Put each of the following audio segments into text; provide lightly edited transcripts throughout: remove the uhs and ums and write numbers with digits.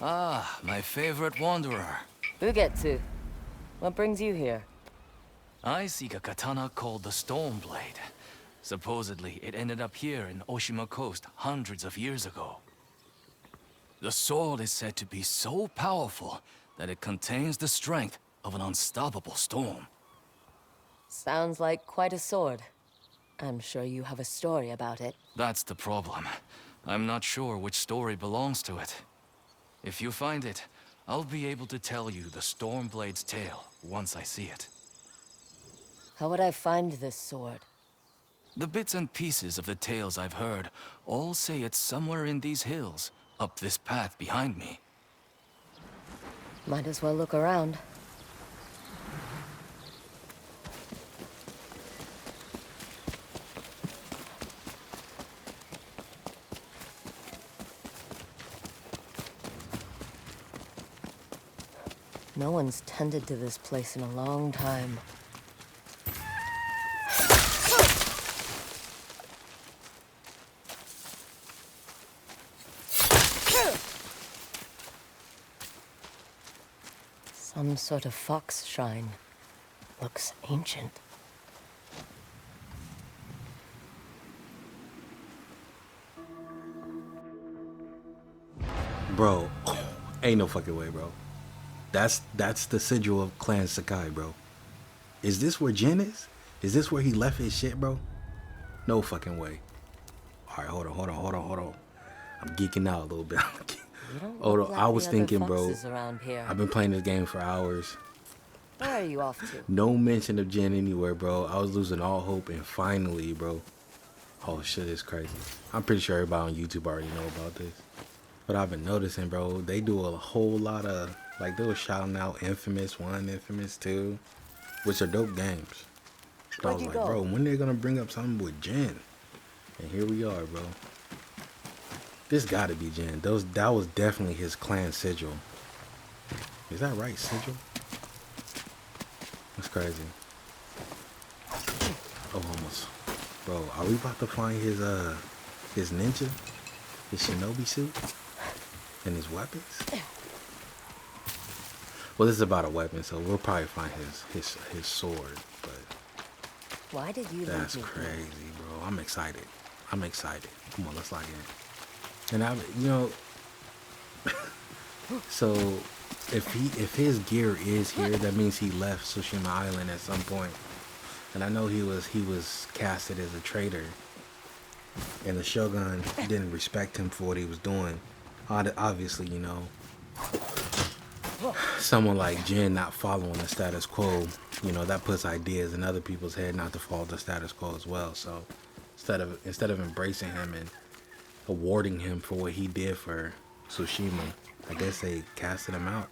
Ah, my favorite wanderer. Ugetsu, what brings you here? I seek a katana called the Stormblade. Supposedly, it ended up here in Oshima Coast hundreds of years ago. The sword is said to be so powerful that it contains the strength of an unstoppable storm. Sounds like quite a sword. I'm sure you have a story about it. That's the problem. I'm not sure which story belongs to it. If you find it, I'll be able to tell you the Stormblade's tale once I see it. How would I find this sword? The bits and pieces of the tales I've heard all say it's somewhere in these hills, up this path behind me. Might as well look around. No one's tended to this place in a long time. Some sort of fox shrine. Looks ancient. Bro, ain't no fucking way, bro. That's the sigil of Clan Sakai, bro. Is this where Jin is? Is this where he left his shit, bro? No fucking way. All right, hold on. I'm geeking out a little bit. Hold on, I was thinking, bro. I've been playing this game for hours. Where are you off to? No mention of Jin anywhere, bro. I was losing all hope, and finally, bro. Oh shit, it's crazy. I'm pretty sure everybody on YouTube already know about this. But I've been noticing, bro, they do a whole lot of, like, they were shouting out Infamous 1, Infamous 2, which are dope games. So I was like, bro, when they gonna bring up something with Jin? And here we are, bro. This gotta be Jin. That was definitely his clan sigil. Is that right, sigil? That's crazy. Oh, almost. Bro, are we about to find his ninja? His shinobi suit? And his weapons? Well, this is about a weapon, so we'll probably find his sword, but why did you that's crazy, bro. I'm excited. Come on, let's log in. And so if his gear is here, that means he left Tsushima Island at some point. And I know he was casted as a traitor, and the Shogun didn't respect him for what he was doing. Obviously, someone like Jin not following the status quo, that puts ideas in other people's head not to follow the status quo as well. So instead of embracing him and awarding him for what he did for Tsushima, I guess they casted him out.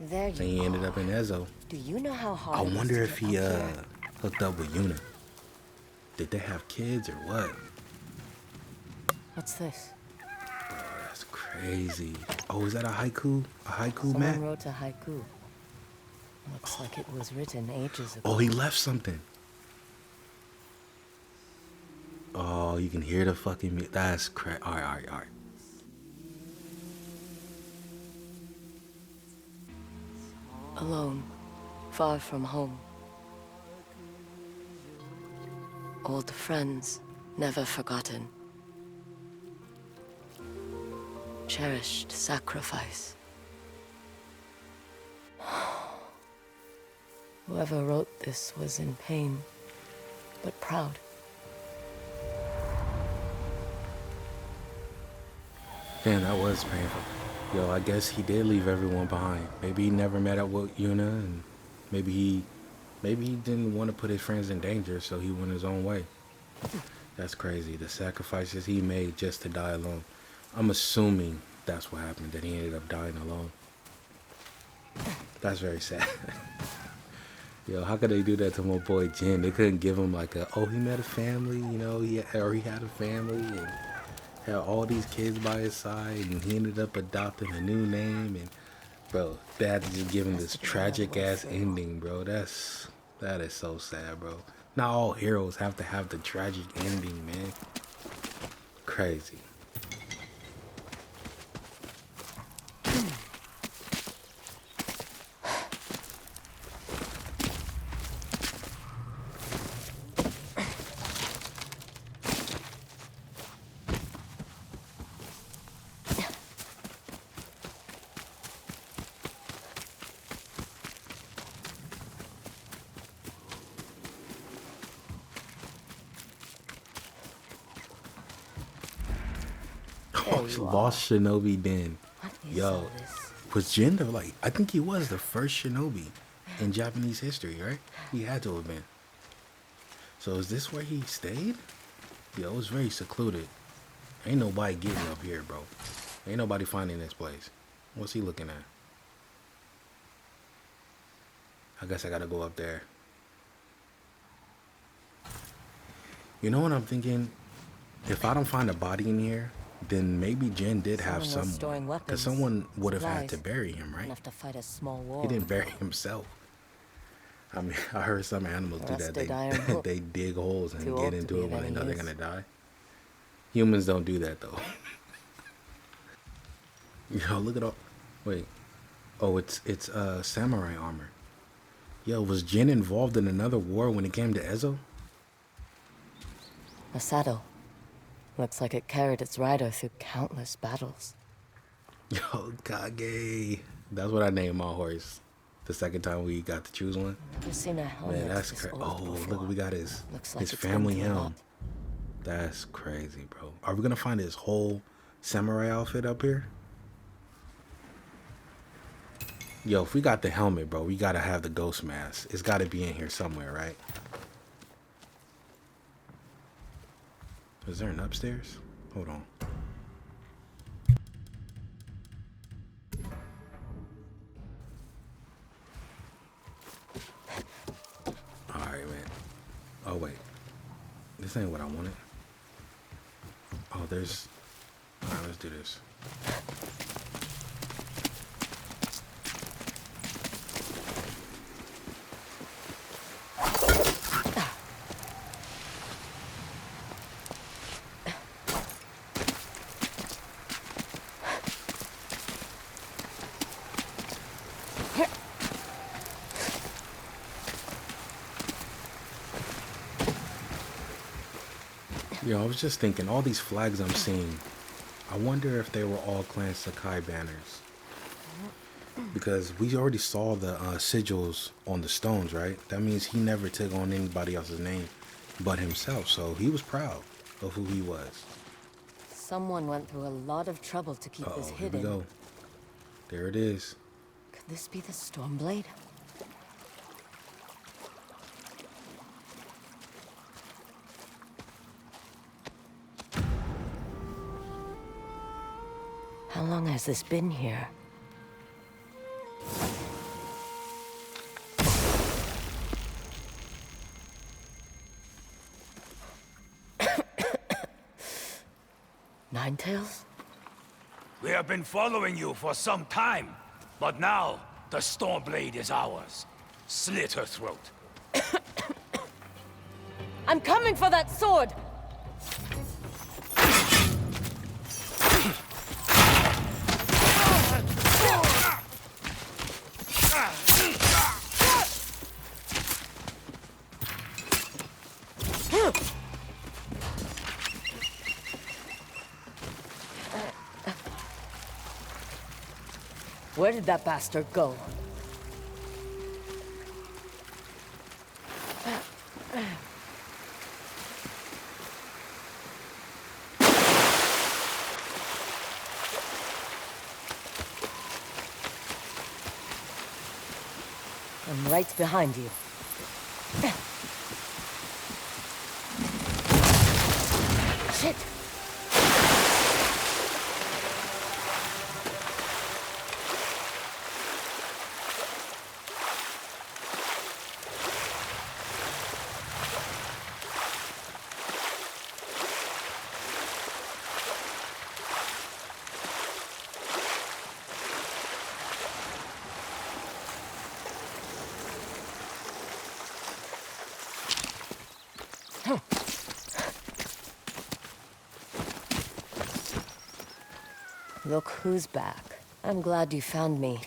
There you and he ended up in Ezo. Do you know how hard I wonder if he hooked up with Yuna. Did they have kids or what? What's this? Bro, that's crazy. Oh, is that a haiku? A haiku, Someone Matt? wrote a haiku. Looks like it was written ages ago. Oh, he left something. Oh, you can hear the fucking music. That's crazy. All right. Alone, far from home. Old friends, never forgotten. Cherished sacrifice. Whoever wrote this was in pain, but proud. Damn, that was painful. Yo, I guess he did leave everyone behind. Maybe he never met up with Yuna, and maybe he didn't want to put his friends in danger, so he went his own way. That's crazy. The sacrifices he made just to die alone. I'm assuming that's what happened, that he ended up dying alone. That's very sad. Yo, how could they do that to my boy Jin? They couldn't give him like he met a family, he had a family and had all these kids by his side, and he ended up adopting a new name, and bro, they had to just give him this tragic ass ending, bro. That is so sad, bro. Not all heroes have to have the tragic ending, man. Crazy. There Oh, you Lost Shinobi Den. What is Yo, all this? was Jin the, like, I think he was the first shinobi in Japanese history, right? He had to have been. So is this where he stayed? Yo, it was very secluded. Ain't nobody getting up here, bro. Ain't nobody finding this place. What's he looking at? I guess I gotta go up there. You know what I'm thinking? If I don't find a body in here, then maybe Jin did have Someone was storing someone. weapons, Because someone would have had to supplies. bury him, right? Enough to fight a small war. He didn't bury himself. I mean, I heard some animals do that. Rusted iron hook. They dig holes and Too get old to into be it of when they any know they're use. gonna die. Humans don't do that though. Yo, look at all. Wait. Oh, it's samurai armor. Yo, was Jin involved in another war when it came to Ezo? A saddle. Looks like it carried its rider through countless battles. Yo, Kage. That's what I named my horse. The second time we got to choose one. Never seen a helmet Man, that's this crazy. old Oh, before. look, we got his Looks like his it's been family through a helm. lot. That's crazy, bro. Are we gonna find his whole samurai outfit up here? Yo, if we got the helmet, bro, we gotta have the ghost mask. It's gotta be in here somewhere, right? Is there an upstairs? Hold on. Alright, man. Oh, wait. This ain't what I wanted. Oh, there's... Alright, let's do this. Yo, I was just thinking, all these flags I'm seeing, I wonder if they were all Clan Sakai banners. Because we already saw the sigils on the stones, right? That means he never took on anybody else's name but himself. So he was proud of who he was. Someone went through a lot of trouble to keep this Uh-oh, here we hidden. go. There it is. Could this be the Stormblade? How long has this been here? Ninetales? We have been following you for some time, but now the Stormblade is ours. Slit her throat. I'm coming for that sword! Where did that bastard go? I'm right behind you. Shit! Look who's back. I'm glad you found me.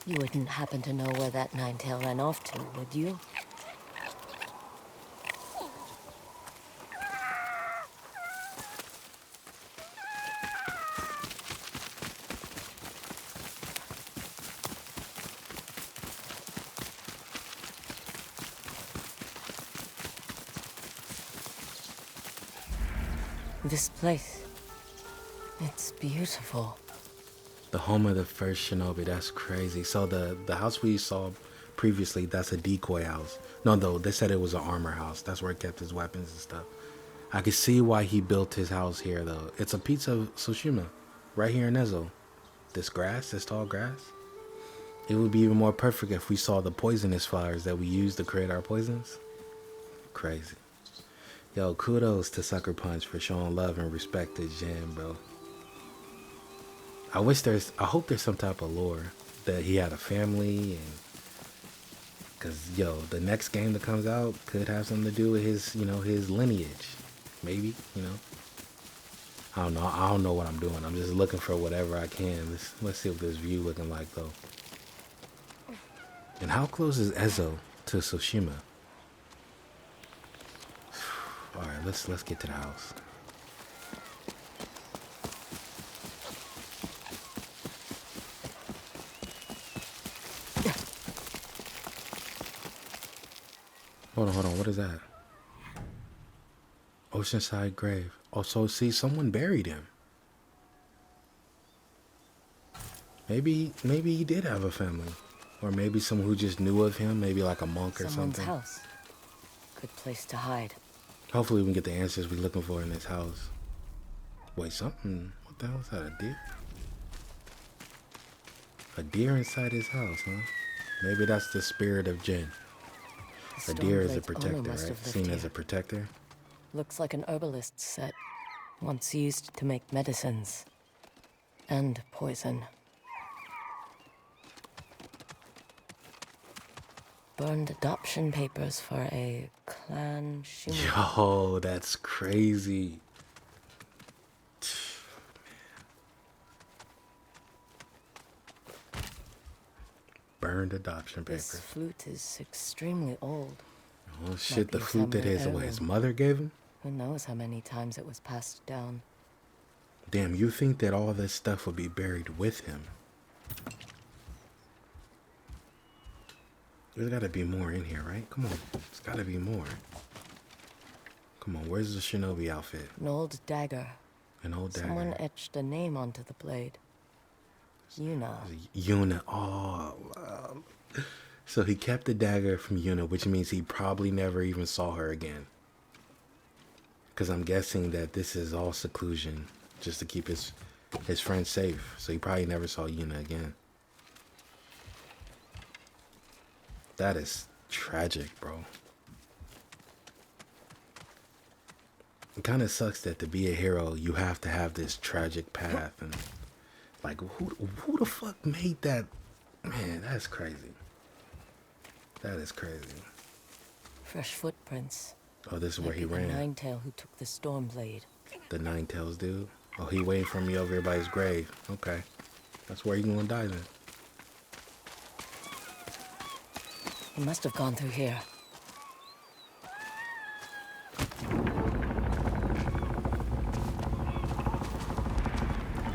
You wouldn't happen to know where that Ninetail ran off to, would you? This place. It's beautiful. The home of the first shinobi. That's crazy. So the house we saw previously, that's a decoy house. No, though, they said it was an armor house. That's where he kept his weapons and stuff. I can see why he built his house here, though. It's a pizza of Tsushima, right here in Ezo. This grass, this tall grass. It would be even more perfect if we saw the poisonous flowers that we use to create our poisons. Crazy. Yo, kudos to Sucker Punch for showing love and respect to Jin, bro. I hope there's some type of lore that he had a family, and cause yo, the next game that comes out could have something to do with his, his lineage, maybe, I don't know what I'm doing. I'm just looking for whatever I can. Let's see what this view looking like though. And how close is Ezo to Tsushima? All right, let's get to the house. Hold on, what is that? Oceanside grave. Oh, so see, someone buried him. Maybe he did have a family. Or maybe someone who just knew of him, maybe like a monk or Someone's something. house. Good place to hide. Hopefully we can get the answers we're looking for in this house. Wait, something, what the hell is that, a deer? A deer inside his house, huh? Maybe that's the spirit of Jin. A deer is a protector, right? Seen as a protector. Looks like an herbalist set, once used to make medicines. And poison. Burned adoption papers for a clan shinobi. Yo, that's crazy. Burned adoption paper. This flute is extremely old. Oh shit, the flute that his mother gave him? Who knows how many times it was passed down. Damn, you think that all this stuff would be buried with him? There's gotta be more in here, right? Come on, there's gotta be more. Come on, where's the shinobi outfit? An old dagger. An old dagger. Someone etched a name onto the blade. Yuna. Yuna. Oh, wow. So he kept the dagger from Yuna, which means he probably never even saw her again. Because I'm guessing that this is all seclusion, just to keep his friends safe. So he probably never saw Yuna again. That is tragic, bro. It kind of sucks that to be a hero, you have to have this tragic path. And like, who the fuck made that? Man, that's crazy. That is crazy. Fresh footprints. Oh, this is where he The ran. Ninetail who took the storm blade. The Ninetails dude. Oh, he waiting for me over here by his grave. Okay. That's where he gonna die then. He must have gone through here.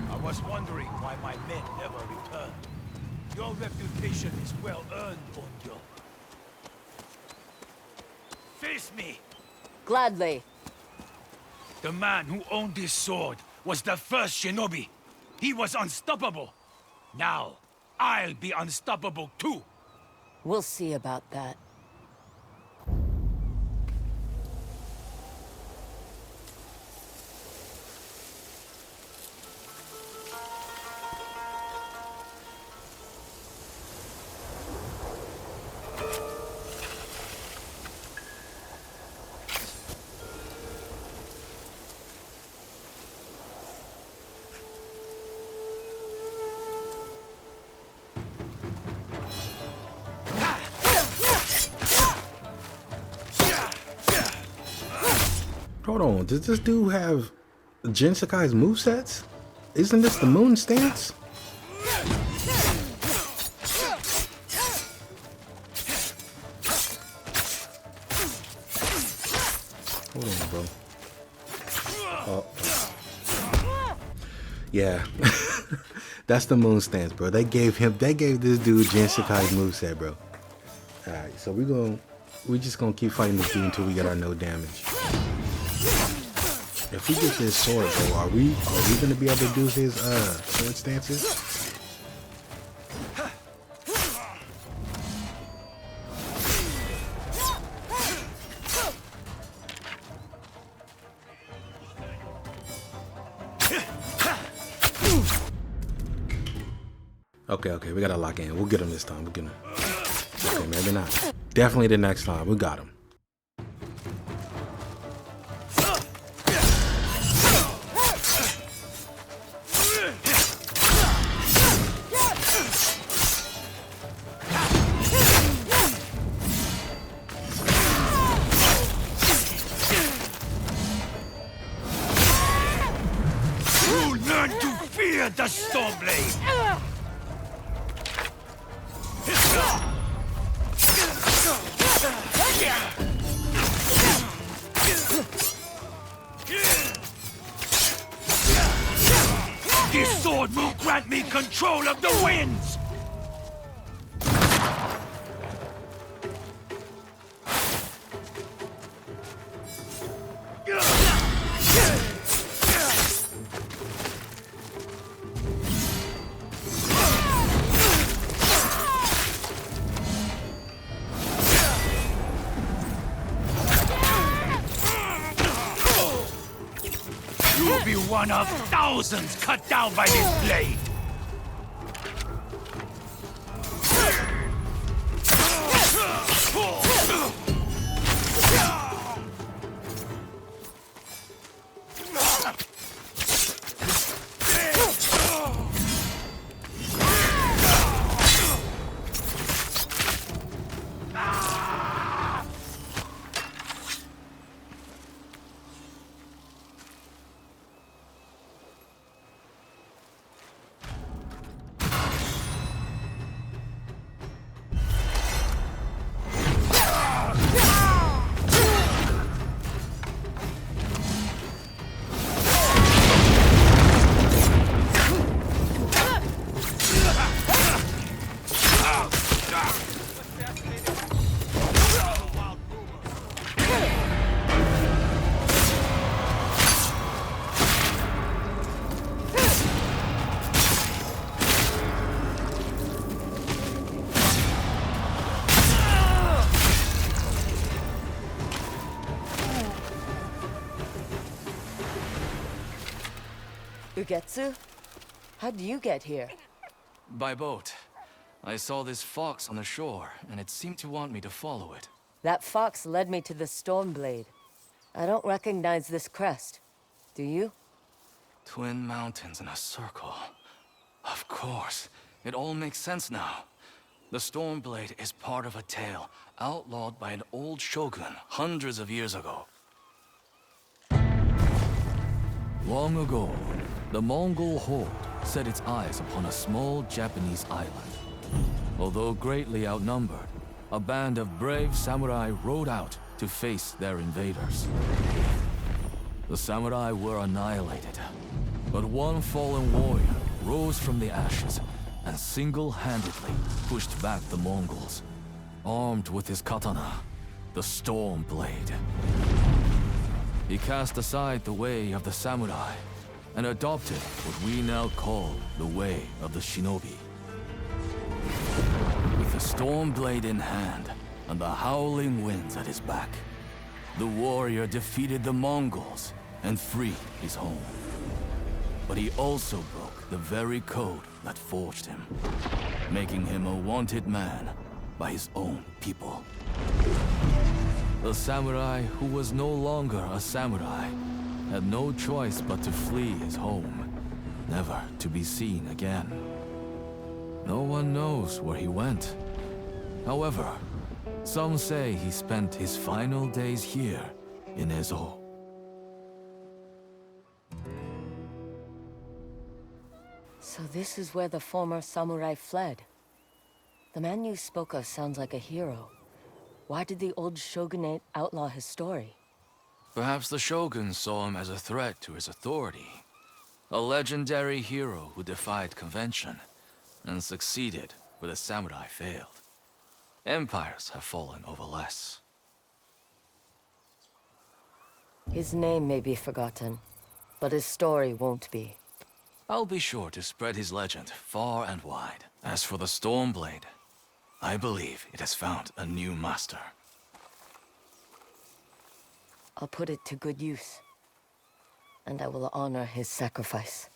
I was wondering why my men never returned. Your reputation is well earned, Onyo. Face me! Gladly. The man who owned this sword was the first shinobi. He was unstoppable. Now, I'll be unstoppable too. We'll see about that. Hold on, does this dude have Jin Sakai's movesets? Isn't this the moon stance? Hold on, bro. Oh. Yeah. That's the moon stance, bro. They gave this dude Jin Sakai's moveset, bro. Alright, so we just gonna keep fighting this dude until we get our no damage. If we get this sword, bro, are we gonna be able to do his sword stances? Okay, we gotta lock in. We'll get him this time. We'll get him. Okay, maybe not. Definitely the next time. We got him. You learn to fear the Stormblade! This sword will grant me control of the winds! You'll be one of thousands cut down by this blade! Ugetsu? How'd you get here? By boat. I saw this fox on the shore, and it seemed to want me to follow it. That fox led me to the Stormblade. I don't recognize this crest. Do you? Twin mountains in a circle. Of course. It all makes sense now. The Stormblade is part of a tale outlawed by an old shogun hundreds of years ago. Long ago, the Mongol horde set its eyes upon a small Japanese island. Although greatly outnumbered, a band of brave samurai rode out to face their invaders. The samurai were annihilated, but one fallen warrior rose from the ashes and single-handedly pushed back the Mongols, armed with his katana, the Stormblade. He cast aside the way of the samurai and adopted what we now call the way of the shinobi. With the Stormblade in hand and the howling winds at his back, the warrior defeated the Mongols and freed his home. But he also broke the very code that forged him, making him a wanted man by his own people. The samurai who was no longer a samurai had no choice but to flee his home, never to be seen again. No one knows where he went. However, some say he spent his final days here in Ezo. So this is where the former samurai fled. The man you spoke of sounds like a hero. Why did the old shogunate outlaw his story? Perhaps the shogun saw him as a threat to his authority. A legendary hero who defied convention and succeeded where the samurai failed. Empires have fallen over less. His name may be forgotten, but his story won't be. I'll be sure to spread his legend far and wide. As for the Stormblade, I believe it has found a new master. I'll put it to good use, and I will honor his sacrifice.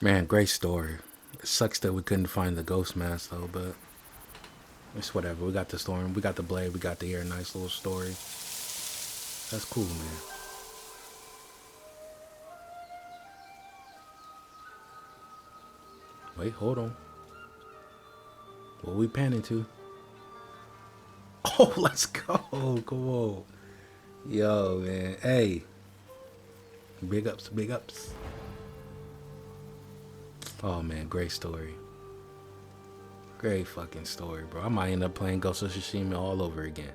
Man, great story. It sucks that we couldn't find the ghost mask though, but it's whatever. We got the storm, we got the blade, we got the air. Nice little story. That's cool, man. Wait, hold on. What we panning to? Oh, let's go. Come on. Yo, man. Hey. Big ups, big ups. Oh, man. Great story. Great fucking story, bro. I might end up playing Ghost of Tsushima all over again.